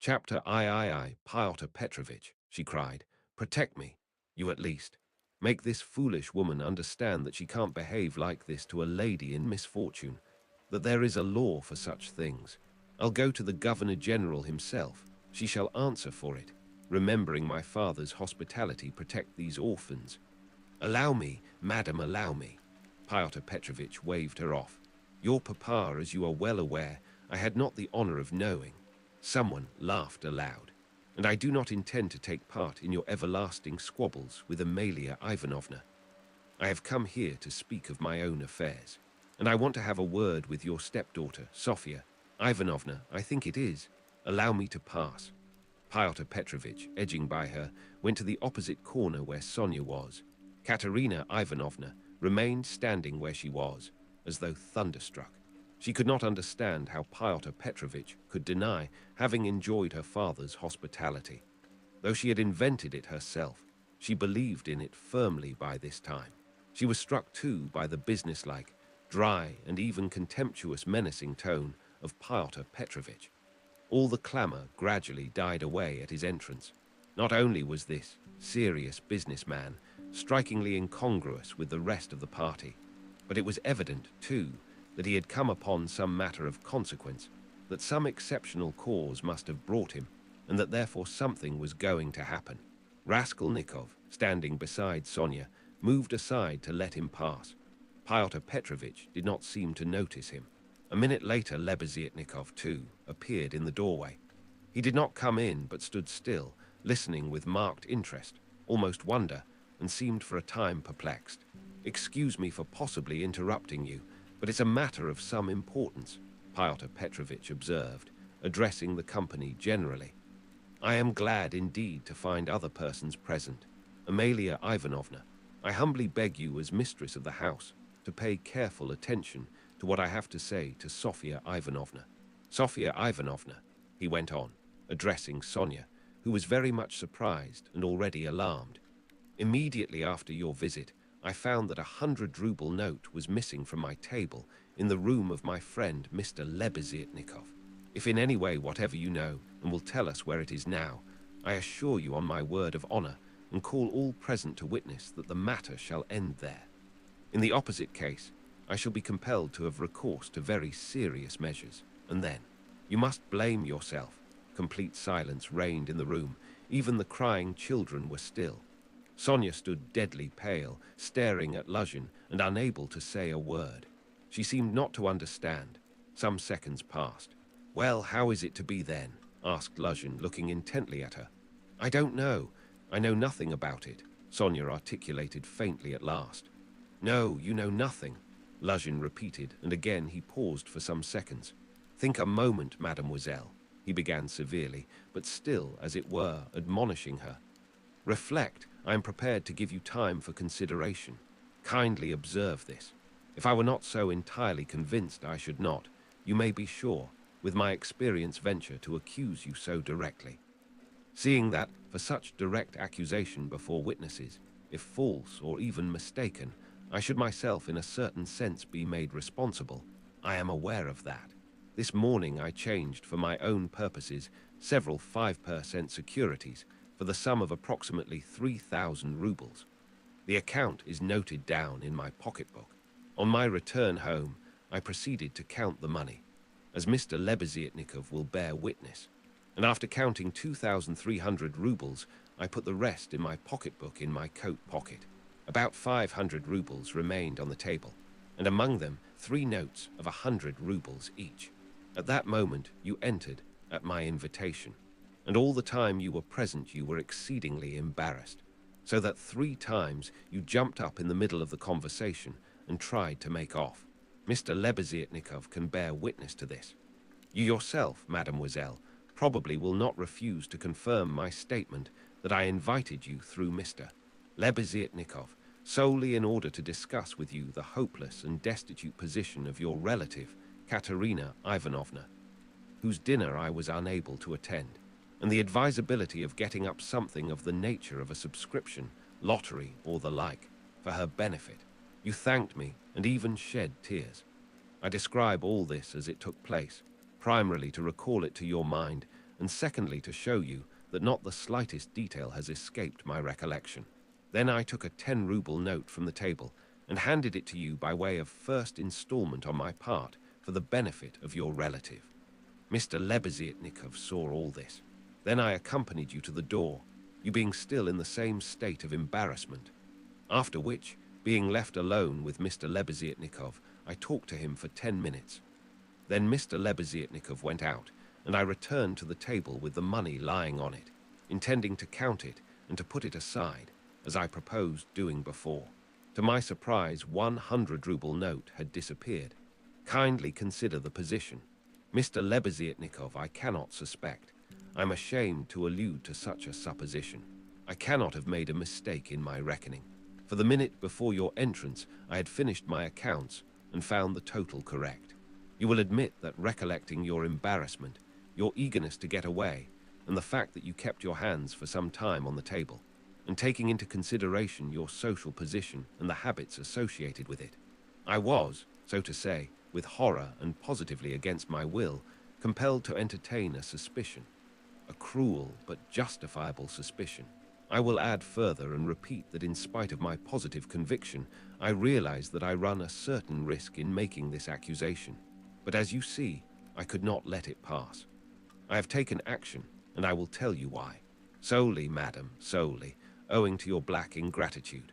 Chapter I, Pyotr Petrovitch, she cried. Protect me, you at least. Make this foolish woman understand that she can't behave like this to a lady in misfortune, that there is a law for such things. I'll go to the Governor-General himself. She shall answer for it. Remembering my father's hospitality, protect these orphans. Allow me, madam, allow me. Pyotr Petrovitch waved her off. Your papa, as you are well aware, I had not the honor of knowing. Someone laughed aloud. And I do not intend to take part in your everlasting squabbles with Amalia Ivanovna. I have come here to speak of my own affairs, and I want to have a word with your stepdaughter, Sofia Ivanovna, I think it is. Allow me to pass. Pyotr Petrovitch, edging by her, went to the opposite corner where Sonia was. Katerina Ivanovna remained standing where she was, as though thunderstruck. She could not understand how Pyotr Petrovitch could deny having enjoyed her father's hospitality. Though she had invented it herself, she believed in it firmly by this time. She was struck too by the businesslike, dry, and even contemptuous menacing tone of Pyotr Petrovitch. All the clamor gradually died away at his entrance. Not only was this serious businessman strikingly incongruous with the rest of the party, but it was evident, too, that he had come upon some matter of consequence, that some exceptional cause must have brought him, and that therefore something was going to happen. Raskolnikov, standing beside Sonia, moved aside to let him pass. Pyotr Petrovitch did not seem to notice him. A minute later, Lebeziatnikov, too, appeared in the doorway. He did not come in, but stood still, listening with marked interest, almost wonder, and seemed for a time perplexed. Excuse me for possibly interrupting you, but it's a matter of some importance, Pyotr Petrovitch observed, addressing the company generally. I am glad indeed to find other persons present. Amalia Ivanovna, I humbly beg you as mistress of the house to pay careful attention to what I have to say to Sofia Ivanovna. Sofia Ivanovna, he went on, addressing Sonia, who was very much surprised and already alarmed. Immediately after your visit, I found that 100-ruble note was missing from my table in the room of my friend Mr. Lebeziatnikov. If in any way whatever you know and will tell us where it is now, I assure you on my word of honor and call all present to witness that the matter shall end there. In the opposite case, I shall be compelled to have recourse to very serious measures, and then you must blame yourself. Complete silence reigned in the room. Even the crying children were still. Sonia stood deadly pale, staring at Luzhin and unable to say a word. She seemed not to understand. Some seconds passed. Well, how is it to be then? Asked Luzhin, looking intently at her. I don't know. I know nothing about it, Sonia articulated faintly at last. No, you know nothing, Luzhin repeated, and again he paused for some seconds. Think a moment, mademoiselle, he began severely, but still, as it were, admonishing her. Reflect. I am prepared to give you time for consideration. Kindly observe this. If I were not so entirely convinced, I should not, you may be sure, with my experience venture to accuse you so directly. Seeing that, for such direct accusation before witnesses, if false or even mistaken, I should myself in a certain sense be made responsible, I am aware of that. This morning I changed for my own purposes several 5% securities for the sum of approximately 3,000 rubles. The account is noted down in my pocketbook. On my return home, I proceeded to count the money, as Mr. Lebeziatnikov will bear witness, and after counting 2,300 rubles, I put the rest in my pocketbook in my coat pocket. About 500 rubles remained on the table, and among them 3 notes of 100 rubles each. At that moment you entered at my invitation, and all the time you were present you were exceedingly embarrassed, so that 3 times you jumped up in the middle of the conversation and tried to make off. Mr. Lebeziatnikov can bear witness to this. You yourself, mademoiselle, probably will not refuse to confirm my statement that I invited you through Mr. Lebeziatnikov solely in order to discuss with you the hopeless and destitute position of your relative, Katerina Ivanovna, whose dinner I was unable to attend, and the advisability of getting up something of the nature of a subscription, lottery, or the like, for her benefit. You thanked me and even shed tears. I describe all this as it took place, primarily to recall it to your mind and secondly to show you that not the slightest detail has escaped my recollection. Then I took a 10-ruble note from the table and handed it to you by way of first installment on my part for the benefit of your relative. Mr. Lebeziatnikov saw all this. Then I accompanied you to the door, you being still in the same state of embarrassment. After which, being left alone with Mr. Lebeziatnikov, I talked to him for 10 minutes. Then Mr. Lebeziatnikov went out, and I returned to the table with the money lying on it, intending to count it and to put it aside, as I proposed doing before. To my surprise, 100-ruble note had disappeared. Kindly consider the position. Mr. Lebeziatnikov I cannot suspect. I'm ashamed to allude to such a supposition. I cannot have made a mistake in my reckoning. For the minute before your entrance, I had finished my accounts and found the total correct. You will admit that recollecting your embarrassment, your eagerness to get away, and the fact that you kept your hands for some time on the table, and taking into consideration your social position and the habits associated with it, I was, so to say, with horror and positively against my will, compelled to entertain a suspicion, a cruel but justifiable suspicion. I will add further and repeat that in spite of my positive conviction, I realize that I run a certain risk in making this accusation. But as you see, I could not let it pass. I have taken action, and I will tell you why. Solely, madam, solely, owing to your black ingratitude.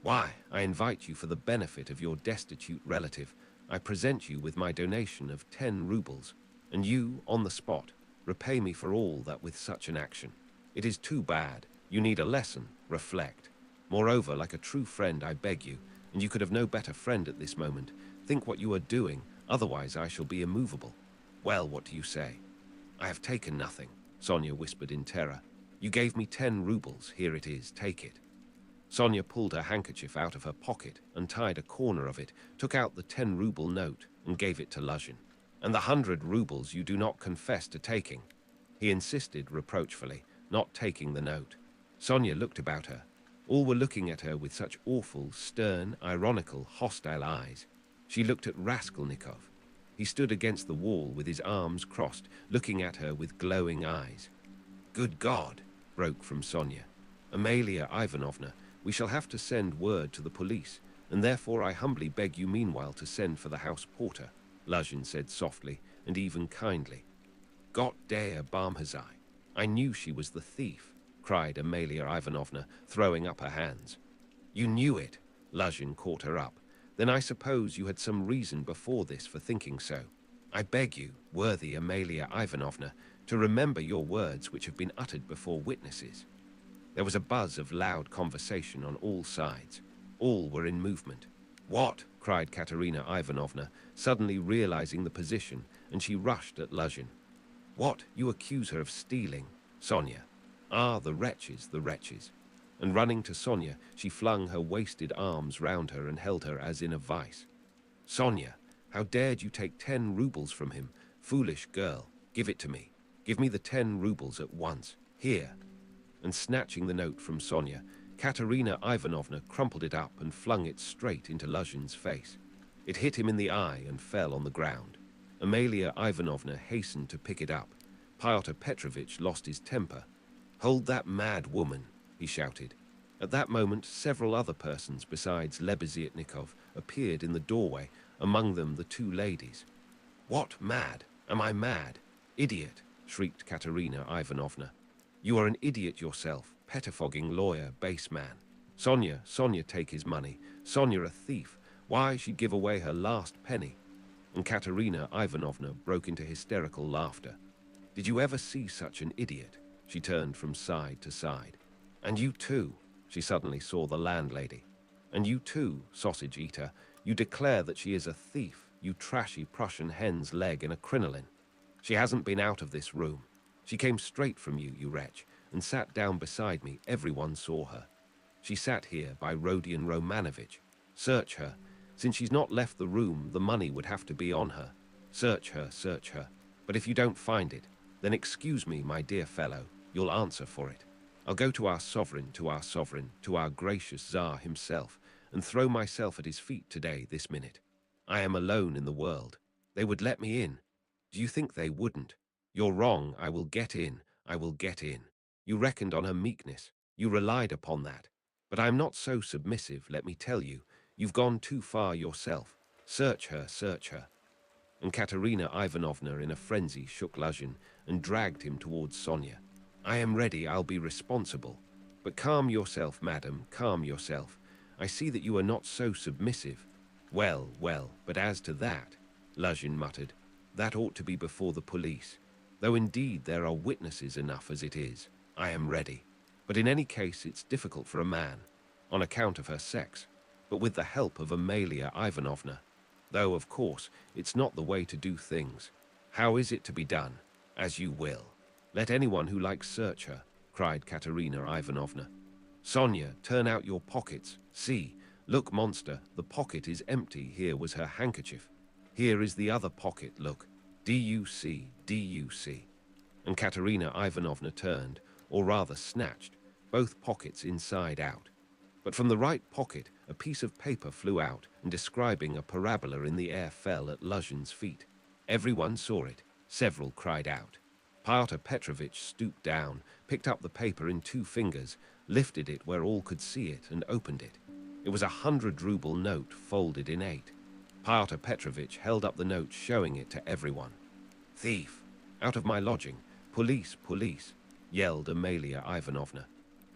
Why, I invite you for the benefit of your destitute relative. I present you with my donation of 10 rubles, and you, on the spot, repay me for all that with such an action. It is too bad. You need a lesson. Reflect. Moreover, like a true friend, I beg you, and you could have no better friend at this moment, think what you are doing, otherwise I shall be immovable. Well, what do you say? I have taken nothing, Sonia whispered in terror. You gave me 10 rubles. Here it is. Take it. Sonia pulled her handkerchief out of her pocket, untied a corner of it, took out the 10-ruble note, and gave it to Luzhin. And the 100 rubles you do not confess to taking? He insisted reproachfully, not taking the note. Sonia looked about her. All were looking at her with such awful, stern, ironical, hostile eyes. She looked at Raskolnikov. He stood against the wall with his arms crossed, looking at her with glowing eyes. "Good God!" broke from Sonia. "Amalia Ivanovna, we shall have to send word to the police, and therefore I humbly beg you meanwhile to send for the house porter," Luzhin said softly and even kindly. "Gott der Barmherzei! I knew she was the thief," cried Amalia Ivanovna, throwing up her hands. "You knew it?" Luzhin caught her up. "Then I suppose you had some reason before this for thinking so. I beg you, worthy Amalia Ivanovna, to remember your words which have been uttered before witnesses." There was a buzz of loud conversation on all sides. All were in movement. "What?" cried Katerina Ivanovna, suddenly realizing the position, and she rushed at Luzhin. "What? You accuse her of stealing? Sonia? Ah, the wretches, the wretches." And running to Sonia, she flung her wasted arms round her and held her as in a vice. "Sonia, how dared you take 10 rubles from him? Foolish girl, give it to me. Give me the 10 rubles at once. Here." And snatching the note from Sonia, Katerina Ivanovna crumpled it up and flung it straight into Luzhin's face. It hit him in the eye and fell on the ground. Amalia Ivanovna hastened to pick it up. Pyotr Petrovitch lost his temper. "Hold that mad woman," he shouted. At that moment, several other persons besides Lebeziatnikov appeared in the doorway, among them the 2 ladies. "What, mad? Am I mad? Idiot!" shrieked Katerina Ivanovna. "You are an idiot yourself, pettifogging lawyer, base man. Sonia, Sonia, take his money. Sonia a thief. Why, she'd give away her last penny." And Katerina Ivanovna broke into hysterical laughter. "Did you ever see such an idiot?" She turned from side to side. "And you too," she suddenly saw the landlady. "And you too, sausage eater, you declare that she is a thief, you trashy Prussian hen's leg in a crinoline. She hasn't been out of this room. She came straight from you, you wretch, and sat down beside me. Everyone saw her. She sat here by Rodion Romanovitch. Search her. Since she's not left the room, the money would have to be on her. Search her, search her. But if you don't find it, then excuse me, my dear fellow, you'll answer for it. I'll go to our sovereign, to our gracious Tsar himself, and throw myself at his feet today, this minute. I am alone in the world. They would let me in. Do you think they wouldn't? You're wrong. I will get in. I will get in. You reckoned on her meekness. You relied upon that. But I am not so submissive, let me tell you. You've gone too far yourself. Search her, search her. And Katerina Ivanovna in a frenzy shook Luzhin and dragged him towards Sonia. I am ready, I'll be responsible. But calm yourself, madam, calm yourself. I see that you are not so submissive. Well, well, but as to that, Luzhin muttered, that ought to be before the police. Though indeed there are witnesses enough as it is. I am ready. But in any case it's difficult for a man, on account of her sex, but with the help of Amalia Ivanovna. Though, of course, it's not the way to do things. How is it to be done? As you will. Let anyone who likes search her, cried Katerina Ivanovna. Sonia, turn out your pockets. See, look, monster, the pocket is empty. Here was her handkerchief. Here is the other pocket, look. D-U-C, D-U-C. And Katerina Ivanovna turned, or rather snatched, both pockets inside out. But from the right pocket, a piece of paper flew out, and describing a parabola in the air fell at Luzhin's feet. Everyone saw it. Several cried out. Pyotr Petrovitch stooped down, picked up the paper in 2 fingers, lifted it where all could see it, and opened it. It was a 100-ruble note folded in 8. Pyotr Petrovitch held up the note, showing it to everyone. Thief! Out of my lodging! Police! Police! Yelled Amalia Ivanovna.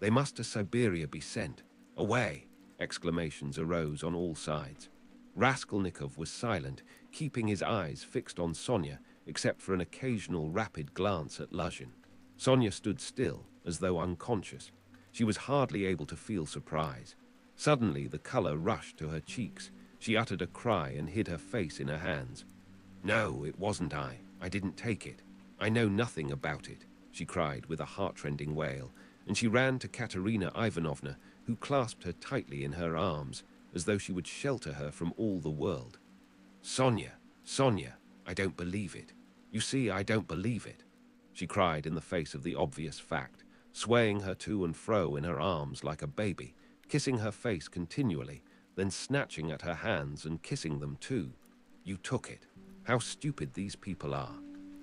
They must to Siberia be sent. Away! Exclamations arose on all sides. Raskolnikov was silent, keeping his eyes fixed on Sonia, except for an occasional rapid glance at Luzhin. Sonia stood still, as though unconscious. She was hardly able to feel surprise. Suddenly the color rushed to her cheeks. She uttered a cry and hid her face in her hands. No, it wasn't I. I didn't take it. I know nothing about it, she cried with a heartrending wail, and she ran to Katerina Ivanovna, who clasped her tightly in her arms, as though she would shelter her from all the world. Sonia, Sonia, I don't believe it. You see, I don't believe it, she cried in the face of the obvious fact, swaying her to and fro in her arms like a baby, kissing her face continually, then snatching at her hands and kissing them too. You took it. How stupid these people are.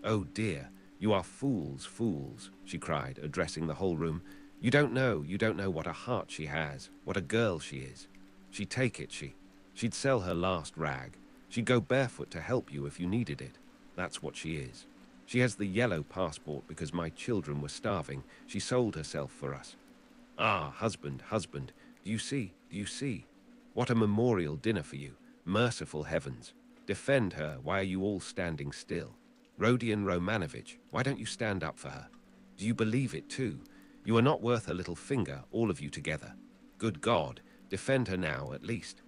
Oh dear, you are fools, fools, she cried, addressing the whole room. You don't know what a heart she has, what a girl she is. She'd take it, she'd sell her last rag. She'd go barefoot to help you if you needed it. That's what she is. She has the yellow passport because my children were starving. She sold herself for us. Ah, husband, husband, do you see, do you see? What a memorial dinner for you. Merciful heavens. Defend her. Why are you all standing still? Rodion Romanovich, why don't you stand up for her? Do you believe it too? You are not worth a little finger, all of you together. Good God, defend her now at least.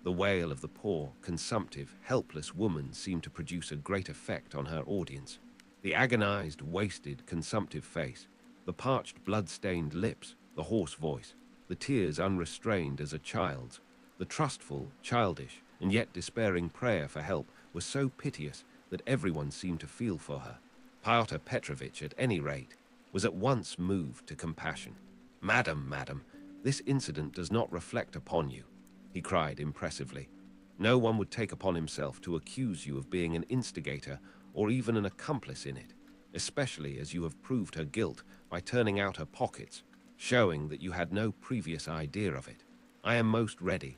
The wail of the poor, consumptive, helpless woman seemed to produce a great effect on her audience. The agonized, wasted, consumptive face, the parched, blood-stained lips, the hoarse voice, the tears unrestrained as a child's, the trustful, childish, and yet despairing prayer for help was so piteous that everyone seemed to feel for her. Pyotr Petrovitch, at any rate, was at once moved to compassion. Madam, madam, this incident does not reflect upon you, he cried impressively. No one would take upon himself to accuse you of being an instigator or even an accomplice in it, especially as you have proved her guilt by turning out her pockets, showing that you had no previous idea of it. I am most ready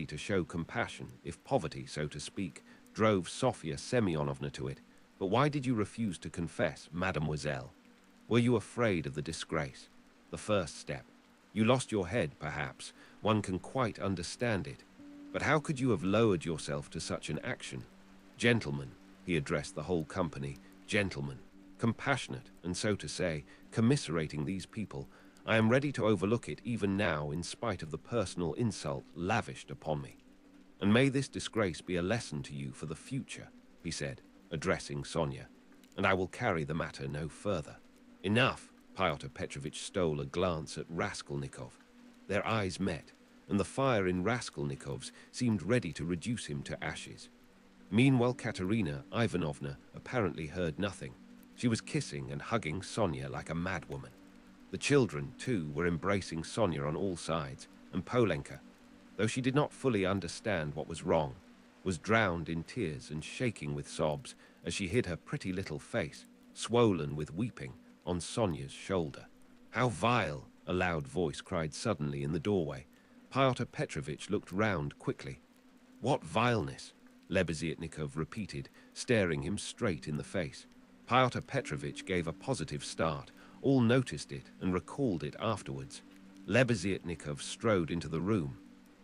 to show compassion if poverty, so to speak, drove Sofya Semyonovna to it. But why did you refuse to confess, mademoiselle? Were you afraid of the disgrace? The first step. You lost your head, perhaps. One can quite understand it. But how could you have lowered yourself to such an action? Gentlemen, he addressed the whole company, gentlemen, compassionate, and so to say, commiserating these people, I am ready to overlook it even now in spite of the personal insult lavished upon me. And may this disgrace be a lesson to you for the future, he said, addressing Sonia, and I will carry the matter no further. Enough, Pyotr Petrovitch stole a glance at Raskolnikov. Their eyes met, and the fire in Raskolnikov's seemed ready to reduce him to ashes. Meanwhile, Katerina Ivanovna apparently heard nothing. She was kissing and hugging Sonia like a madwoman. The children, too, were embracing Sonia on all sides, and Polenka, though she did not fully understand what was wrong, was drowned in tears and shaking with sobs as she hid her pretty little face, swollen with weeping, on Sonia's shoulder. "How vile!" a loud voice cried suddenly in the doorway. Pyotr Petrovitch looked round quickly. "What vileness?" Lebeziatnikov repeated, staring him straight in the face. Pyotr Petrovitch gave a positive start. All noticed it and recalled it afterwards. Lebeziatnikov strode into the room.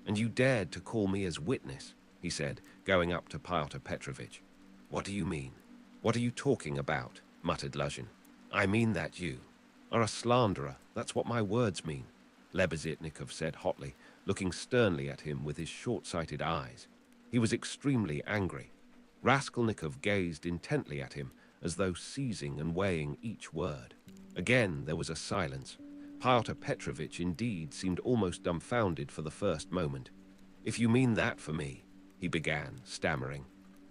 "And you dared to call me as witness," he said, going up to Pyotr Petrovitch. "What do you mean? What are you talking about?" muttered Luzhin. "I mean that you are a slanderer. That's what my words mean," Lebeziatnikov said hotly, looking sternly at him with his short-sighted eyes. He was extremely angry. Raskolnikov gazed intently at him, as though seizing and weighing each word. Again there was a silence. Pyotr Petrovitch indeed seemed almost dumbfounded for the first moment. "If you mean that for me," he began, stammering.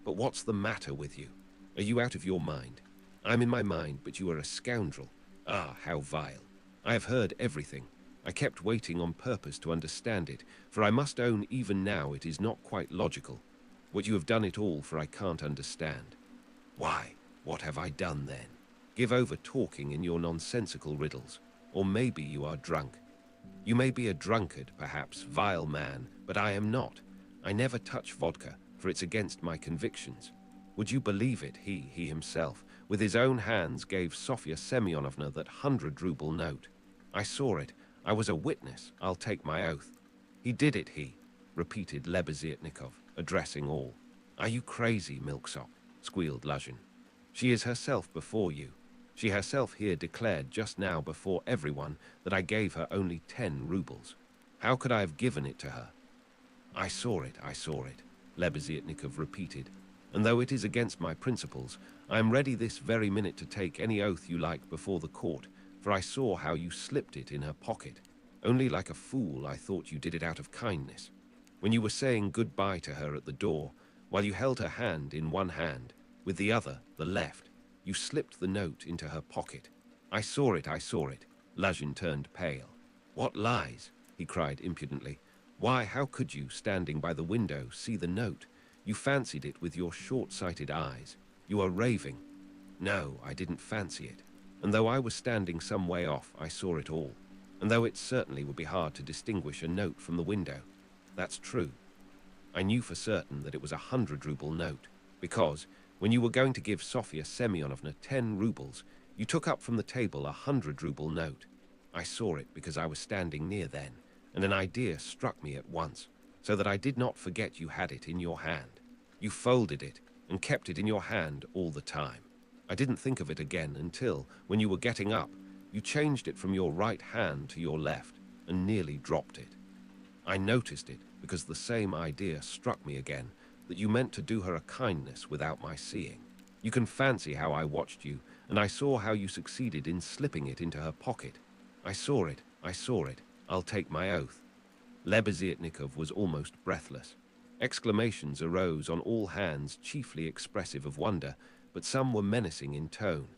"But what's the matter with you? Are you out of your mind? I'm in my mind, but you are a scoundrel. Ah, how vile! I have heard everything. I kept waiting on purpose to understand it, for I must own even now it is not quite logical. What you have done it all for I can't understand." "Why, what have I done then?" "Give over talking in your nonsensical riddles. Or maybe you are drunk. You may be a drunkard, perhaps, vile man, but I am not. I never touch vodka, for it's against my convictions. Would you believe it, he himself, with his own hands gave Sofya Semyonovna that 100-ruble note. I saw it. I was a witness, I'll take my oath. He did it, he," repeated Lebeziatnikov, addressing all. "Are you crazy, milksop?" squealed Luzhin. "She is herself before you. She herself here declared just now before everyone that I gave her only 10 rubles. How could I have given it to her?" I saw it, Lebeziatnikov repeated. "And though it is against my principles, I am ready this very minute to take any oath you like before the court, for I saw how you slipped it in her pocket. Only like a fool I thought you did it out of kindness. When you were saying goodbye to her at the door, while you held her hand in one hand, with the other, the left, you slipped the note into her pocket. I saw it. Luzhin turned pale. "What lies?" he cried impudently. "Why, how could you, standing by the window, see the note? You fancied it with your short-sighted eyes. You are raving." "No, I didn't fancy it. And though I was standing some way off, I saw it all. And though it certainly would be hard to distinguish a note from the window. That's true. I knew for certain that it was a 100-ruble note, because, when you were going to give Sofya Semyonovna 10 rubles, you took up from the table a 100-ruble note. I saw it because I was standing near then, and an idea struck me at once, so that I did not forget you had it in your hand. You folded it and kept it in your hand all the time. I didn't think of it again until, when you were getting up, you changed it from your right hand to your left and nearly dropped it. I noticed it because the same idea struck me again, that you meant to do her a kindness without my seeing. You can fancy how I watched you, and I saw how you succeeded in slipping it into her pocket. I saw it, I'll take my oath." Lebeziatnikov was almost breathless. Exclamations arose on all hands, chiefly expressive of wonder, but some were menacing in tone.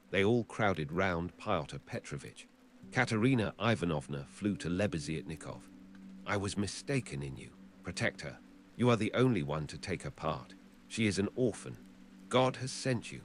They all crowded round Pyotr Petrovitch. Katerina Ivanovna flew to Lebeziatnikov. "I was mistaken in you. Protect her. You are the only one to take her part. She is an orphan. God has sent you."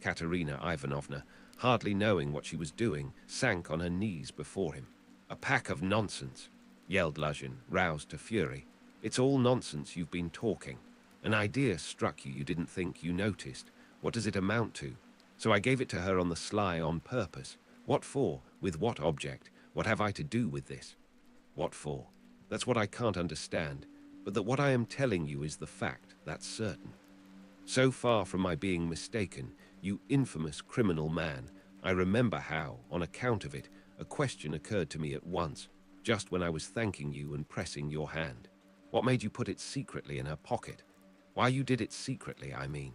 Katerina Ivanovna, hardly knowing what she was doing, sank on her knees before him. "A pack of nonsense," yelled Luzhin, roused to fury. "It's all nonsense you've been talking. An idea struck you didn't think you noticed. What does it amount to? So I gave it to her on the sly on purpose. What for? With what object? What have I to do with this? What for? That's what I can't understand, but that what I am telling you is the fact, that's certain. So far from my being mistaken, you infamous criminal man, I remember how, on account of it, a question occurred to me at once, just when I was thanking you and pressing your hand. What made you put it secretly in her pocket? Why you did it secretly, I mean.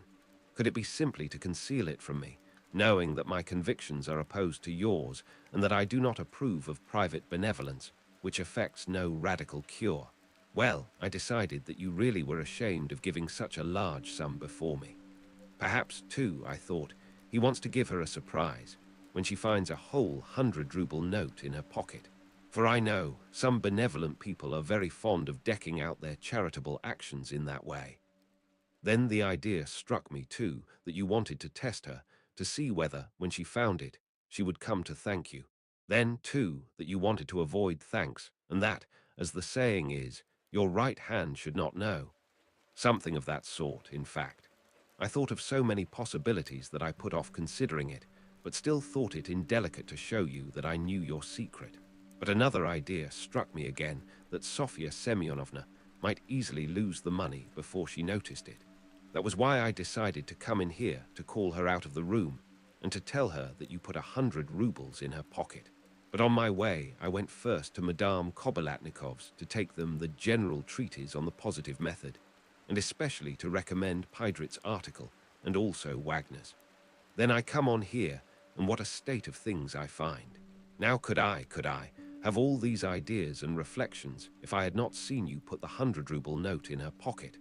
Could it be simply to conceal it from me, knowing that my convictions are opposed to yours and that I do not approve of private benevolence, which effects no radical cure? Well, I decided that you really were ashamed of giving such a large sum before me. Perhaps, too, I thought, he wants to give her a surprise when she finds a whole 100-ruble note in her pocket. For I know some benevolent people are very fond of decking out their charitable actions in that way. Then the idea struck me, too, that you wanted to test her, to see whether, when she found it, she would come to thank you. Then, too, that you wanted to avoid thanks, and that, as the saying is, your right hand should not know. Something of that sort, in fact. I thought of so many possibilities that I put off considering it, but still thought it indelicate to show you that I knew your secret. But another idea struck me again, that Sofia Semyonovna might easily lose the money before she noticed it. That was why I decided to come in here to call her out of the room and to tell her that you put 100 rubles in her pocket. But on my way, I went first to Madame Kobylatnikov's to take them the general treatise on the positive method, and especially to recommend Pydrit's article and also Wagner's. Then I come on here, and what a state of things I find. Now could I have all these ideas and reflections if I had not seen you put the 100-ruble note in her pocket?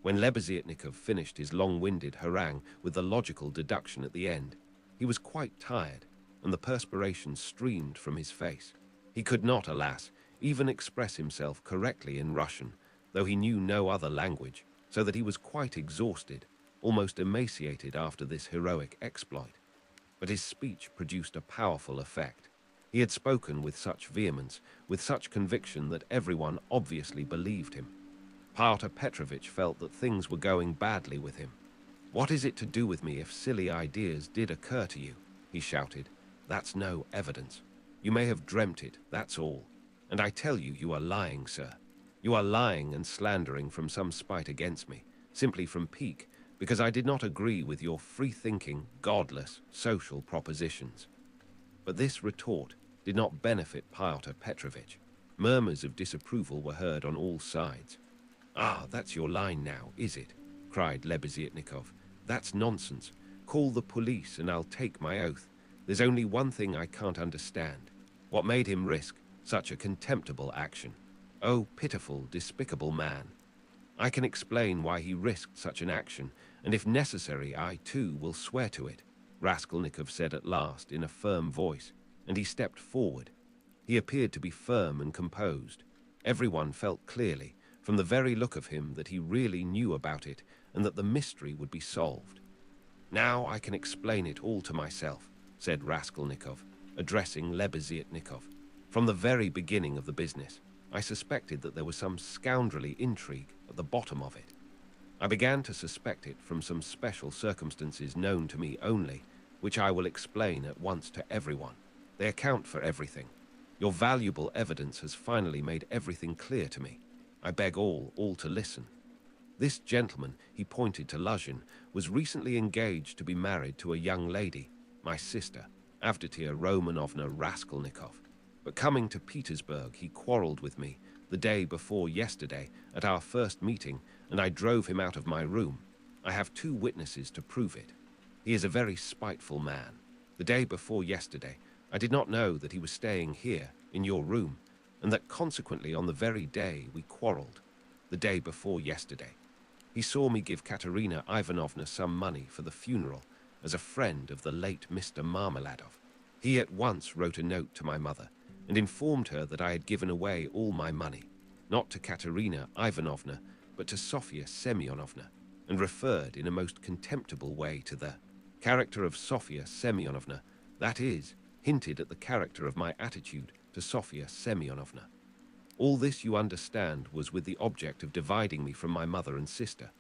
When Lebeziatnikov finished his long-winded harangue with the logical deduction at the end, he was quite tired, and the perspiration streamed from his face. He could not, alas, even express himself correctly in Russian, though he knew no other language, so that he was quite exhausted, almost emaciated after this heroic exploit. But his speech produced a powerful effect. He had spoken with such vehemence, with such conviction that everyone obviously believed him. Pyotr Petrovitch felt that things were going badly with him. "What is it to do with me if silly ideas did occur to you?" he shouted. "That's no evidence. You may have dreamt it, that's all. And I tell you, you are lying, sir. You are lying and slandering from some spite against me, simply from pique, because I did not agree with your free-thinking, godless, social propositions." But this retort did not benefit Pyotr Petrovitch. Murmurs of disapproval were heard on all sides. "Ah, that's your line now, is it?" cried Lebeziatnikov. "That's nonsense. Call the police and I'll take my oath. There's only one thing I can't understand. What made him risk such a contemptible action? Oh, pitiful, despicable man. I can explain why he risked such an action, and if necessary, I, too, will swear to it," Raskolnikov said at last in a firm voice, and he stepped forward. He appeared to be firm and composed. Everyone felt clearly, from the very look of him, that he really knew about it and that the mystery would be solved. "Now I can explain it all to myself," said Raskolnikov, addressing Lebeziatnikov. "From the very beginning of the business, I suspected that there was some scoundrelly intrigue at the bottom of it. I began to suspect it from some special circumstances known to me only, which I will explain at once to everyone. They account for everything. Your valuable evidence has finally made everything clear to me. I beg all to listen. This gentleman," he pointed to Luzhin, "was recently engaged to be married to a young lady, my sister, Avdotia Romanovna Raskolnikov. But coming to Petersburg, he quarreled with me the day before yesterday at our first meeting, and I drove him out of my room. I have 2 witnesses to prove it. He is a very spiteful man. The day before yesterday, I did not know that he was staying here, in your room, and that consequently on the very day we quarreled, the day before yesterday, he saw me give Katerina Ivanovna some money for the funeral as a friend of the late Mr. Marmeladov. He at once wrote a note to my mother and informed her that I had given away all my money, not to Katerina Ivanovna, but to Sofia Semyonovna, and referred in a most contemptible way to the character of Sofia Semyonovna, that is, hinted at the character of my attitude to Sofia Semyonovna. All this, you understand, was with the object of dividing me from my mother and sister,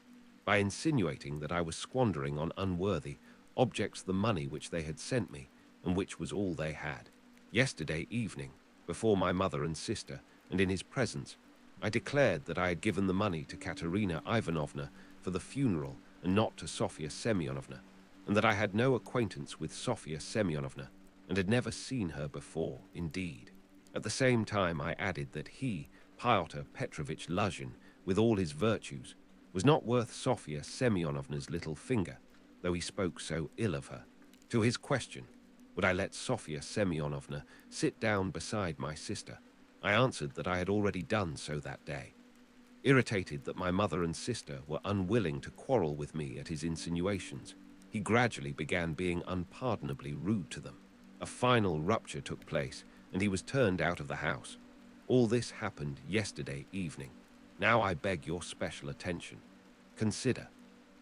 by insinuating that I was squandering on unworthy objects the money which they had sent me, and which was all they had. Yesterday evening, before my mother and sister, and in his presence, I declared that I had given the money to Katerina Ivanovna for the funeral and not to Sofia Semyonovna, and that I had no acquaintance with Sofia Semyonovna, and had never seen her before, indeed. At the same time I added that he, Pyotr Petrovitch Luzhin, with all his virtues, was not worth Sofia Semyonovna's little finger, though he spoke so ill of her. To his question, would I let Sofia Semyonovna sit down beside my sister, I answered that I had already done so that day. Irritated that my mother and sister were unwilling to quarrel with me at his insinuations, he gradually began being unpardonably rude to them. A final rupture took place, and he was turned out of the house. All this happened yesterday evening. Now I beg your special attention. Consider.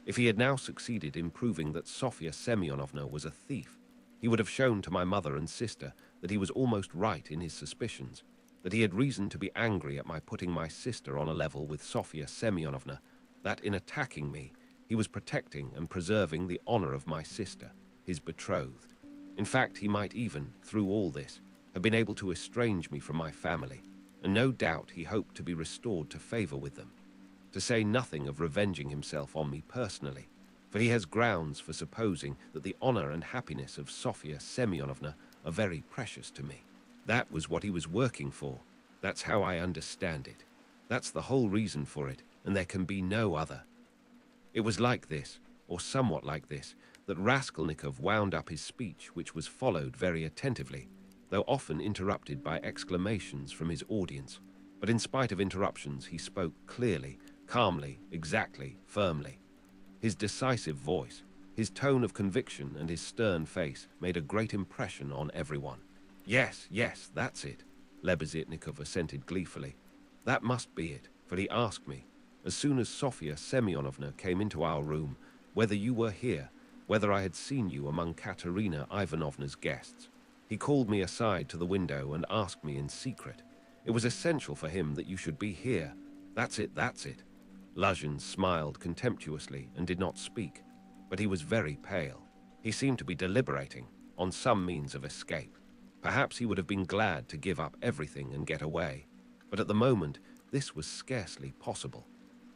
If he had now succeeded in proving that Sofya Semyonovna was a thief, he would have shown to my mother and sister that he was almost right in his suspicions, that he had reason to be angry at my putting my sister on a level with Sofya Semyonovna, that in attacking me, he was protecting and preserving the honor of my sister, his betrothed. In fact, he might even, through all this, have been able to estrange me from my family, and no doubt he hoped to be restored to favor with them, to say nothing of revenging himself on me personally, for he has grounds for supposing that the honor and happiness of Sofya Semyonovna are very precious to me. That was what he was working for. That's how I understand it. That's the whole reason for it, and there can be no other. It was like this, or somewhat like this, that Raskolnikov wound up his speech, which was followed very attentively, though often interrupted by exclamations from his audience. But in spite of interruptions, he spoke clearly, calmly, exactly, firmly. His decisive voice, his tone of conviction, and his stern face made a great impression on everyone. Yes, yes, that's it, Lebeziatnikov assented gleefully. That must be it, for he asked me, as soon as Sofya Semyonovna came into our room, whether you were here, whether I had seen you among Katerina Ivanovna's guests. He called me aside to the window and asked me in secret. It was essential for him that you should be here. That's it, that's it. Luzhin smiled contemptuously and did not speak, but he was very pale. He seemed to be deliberating on some means of escape. Perhaps he would have been glad to give up everything and get away, but at the moment this was scarcely possible.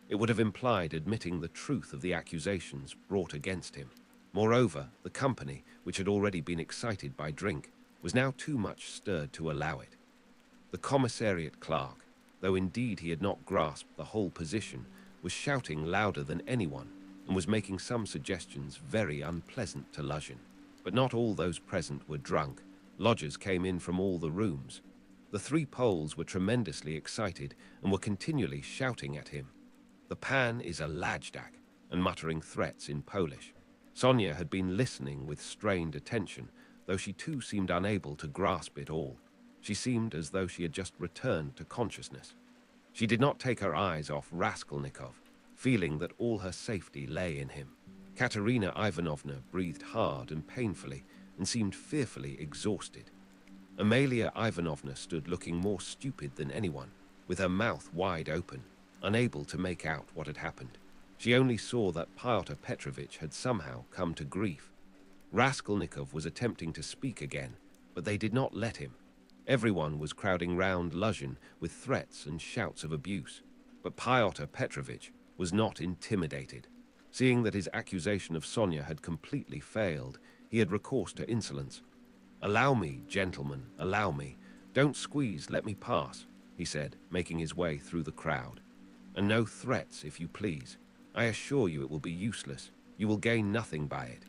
It would have implied admitting the truth of the accusations brought against him. Moreover, the company, which had already been excited by drink, was now too much stirred to allow it. The commissariat clerk, though indeed he had not grasped the whole position, was shouting louder than anyone and was making some suggestions very unpleasant to Luzhin. But not all those present were drunk. Lodgers came in from all the rooms. The three Poles were tremendously excited and were continually shouting at him. The pan is a lajdak, and muttering threats in Polish. Sonia had been listening with strained attention, though she too seemed unable to grasp it all. She seemed as though she had just returned to consciousness. She did not take her eyes off Raskolnikov, feeling that all her safety lay in him. Katerina Ivanovna breathed hard and painfully and seemed fearfully exhausted. Amalia Ivanovna stood looking more stupid than anyone, with her mouth wide open, unable to make out what had happened. She only saw that Pyotr Petrovitch had somehow come to grief. Raskolnikov was attempting to speak again, but they did not let him. Everyone was crowding round Luzhin with threats and shouts of abuse, but Pyotr Petrovitch was not intimidated. Seeing that his accusation of Sonia had completely failed, he had recourse to insolence. "Allow me, gentlemen, allow me. Don't squeeze, let me pass," he said, making his way through the crowd. "And no threats, if you please. I assure you it will be useless. You will gain nothing by it.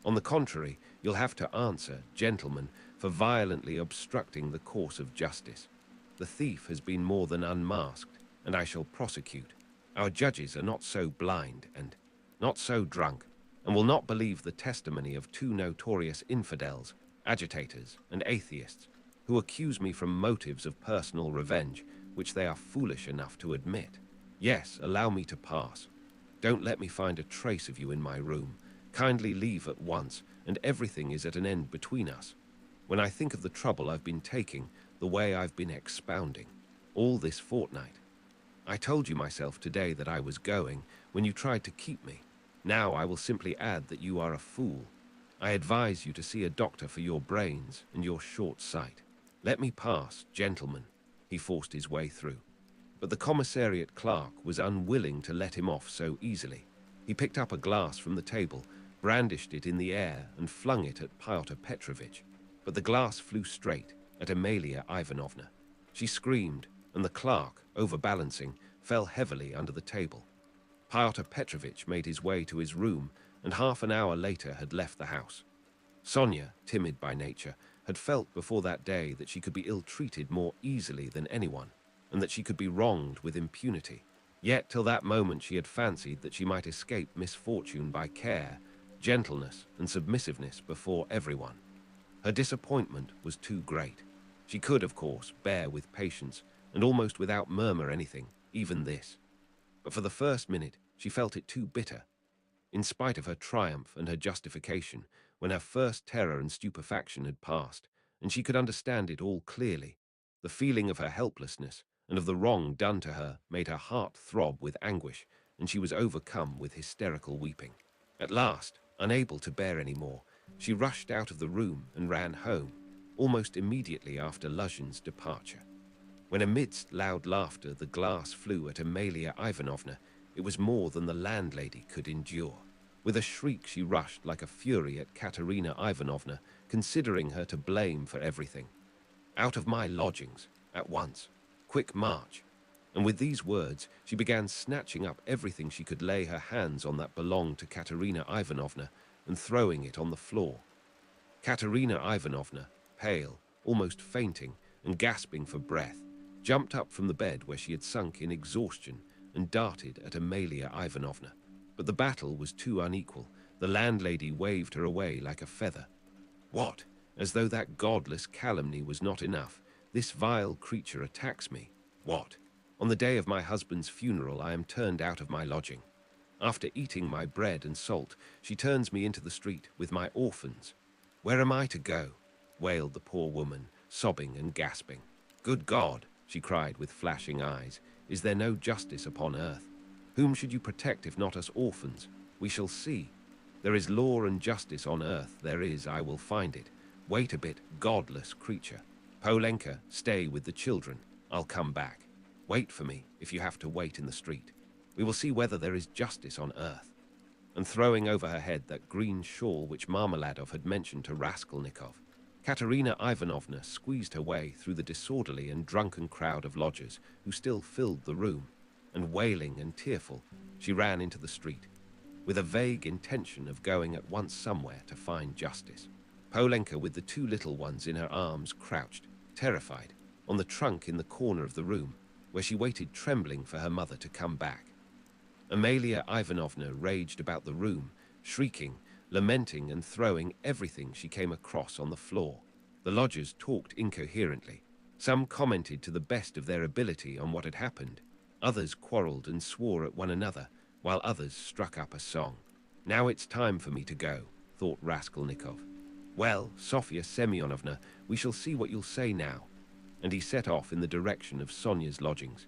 On the contrary, you'll have to answer, gentlemen, for violently obstructing the course of justice. The thief has been more than unmasked, and I shall prosecute. Our judges are not so blind and not so drunk, and will not believe the testimony of two notorious infidels, agitators, and atheists, who accuse me from motives of personal revenge, which they are foolish enough to admit. Yes, allow me to pass. Don't let me find a trace of you in my room. Kindly leave at once, and everything is at an end between us. When I think of the trouble I've been taking, the way I've been expounding, all this fortnight. I told you myself today that I was going, when you tried to keep me. Now I will simply add that you are a fool. I advise you to see a doctor for your brains and your short sight. Let me pass, gentlemen." He forced his way through. But the commissariat clerk was unwilling to let him off so easily. He picked up a glass from the table, brandished it in the air, and flung it at Pyotr Petrovitch. But the glass flew straight at Amalia Ivanovna. She screamed, and the clerk, overbalancing, fell heavily under the table. Pyotr Petrovitch made his way to his room, and half an hour later had left the house. Sonia, timid by nature, had felt before that day that she could be ill-treated more easily than anyone, and that she could be wronged with impunity. Yet till that moment she had fancied that she might escape misfortune by care, gentleness, and submissiveness before everyone. Her disappointment was too great. She could, of course, bear with patience, and almost without murmur anything, even this. But for the first minute she felt it too bitter. in spite of her triumph and her justification, when her first terror and stupefaction had passed, and she could understand it all clearly. The feeling of her helplessness and of the wrong done to her made her heart throb with anguish, and she was overcome with hysterical weeping. At last, unable to bear any more, she rushed out of the room and ran home, almost immediately after Luzhin's departure. When amidst loud laughter the glass flew at Amalia Ivanovna, it was more than the landlady could endure. With a shriek she rushed like a fury at Katerina Ivanovna, considering her to blame for everything. "Out of my lodgings, at once. Quick march." And with these words she began snatching up everything she could lay her hands on that belonged to Katerina Ivanovna and throwing it on the floor. Katerina Ivanovna, pale, almost fainting, and gasping for breath, jumped up from the bed where she had sunk in exhaustion and darted at Amalia Ivanovna. But the battle was too unequal. The landlady waved her away like a feather. "What? As though that godless calumny was not enough, this vile creature attacks me. What? On the day of my husband's funeral I am turned out of my lodging. After eating my bread and salt, she turns me into the street with my orphans. Where am I to go?" wailed the poor woman, sobbing and gasping. "Good God!" she cried with flashing eyes. "Is there no justice upon earth? Whom should you protect if not us orphans? We shall see. There is law and justice on earth, there is, I will find it. Wait a bit, godless creature. Polenka, stay with the children. I'll come back. Wait for me, if you have to wait in the street. We will see whether there is justice on earth." And throwing over her head that green shawl which Marmeladov had mentioned to Raskolnikov, Katerina Ivanovna squeezed her way through the disorderly and drunken crowd of lodgers who still filled the room, and wailing and tearful, she ran into the street, with a vague intention of going at once somewhere to find justice. Polenka, with the two little ones in her arms, crouched, terrified, on the trunk in the corner of the room, where she waited trembling for her mother to come back. Amalia Ivanovna raged about the room, shrieking, lamenting and throwing everything she came across on the floor. The lodgers talked incoherently. Some commented to the best of their ability on what had happened. Others quarreled and swore at one another, while others struck up a song. "Now it's time for me to go," thought Raskolnikov. "Well, Sofya Semyonovna, we shall see what you'll say now." And he set off in the direction of Sonia's lodgings.